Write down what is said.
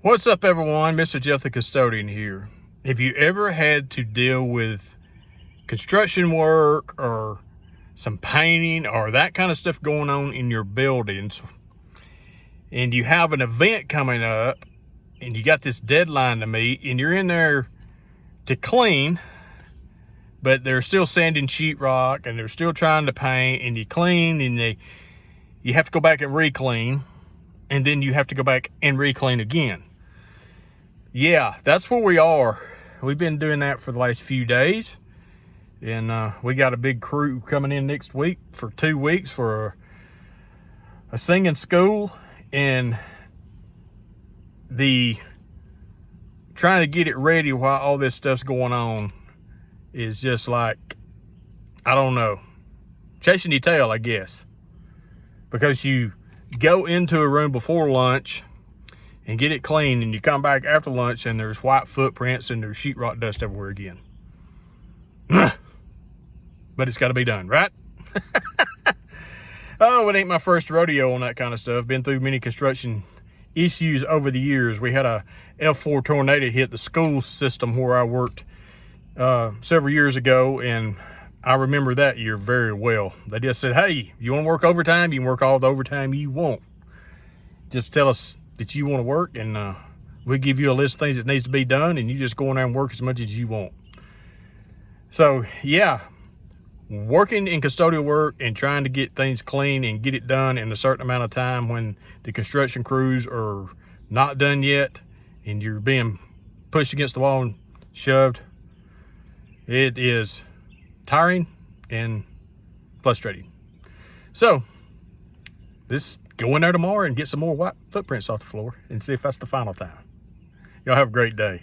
What's up, everyone? Mr. Jeff the Custodian here. Have you ever had to deal with construction work or some painting or that kind of stuff going on in your buildings, and you have an event coming up and you got this deadline to meet and you're in there to clean, but they're still sanding sheetrock and they're still trying to paint, and you clean and you have to go back and re-clean, and then you have to go back and re-clean again? Yeah, that's where we are. We've been doing that for the last few days, and we got a big crew coming in next week for 2 weeks for a singing school, and the trying to get it ready while all this stuff's going on is just like, I don't know, chasing your tail, I guess, because you go into a room before lunch and get it clean, and you come back after lunch and there's white footprints and there's sheetrock dust everywhere again. But it's got to be done, right? Oh, it ain't my first rodeo on that kind of stuff. Been through many construction issues over the years. We had a F4 tornado hit the school system where I worked several years ago, and I remember that year very well. They just said, hey, you want to work overtime? You can work all the overtime you want. Just tell us that you want to work, and we give you a list of things that needs to be done, and you just go in there and work as much as you want. So yeah, working in custodial work and trying to get things clean and get it done in a certain amount of time when the construction crews are not done yet and you're being pushed against the wall and shoved, it is tiring and frustrating. So this go in there tomorrow and get some more white footprints off the floor and see if that's the final time. Y'all have a great day.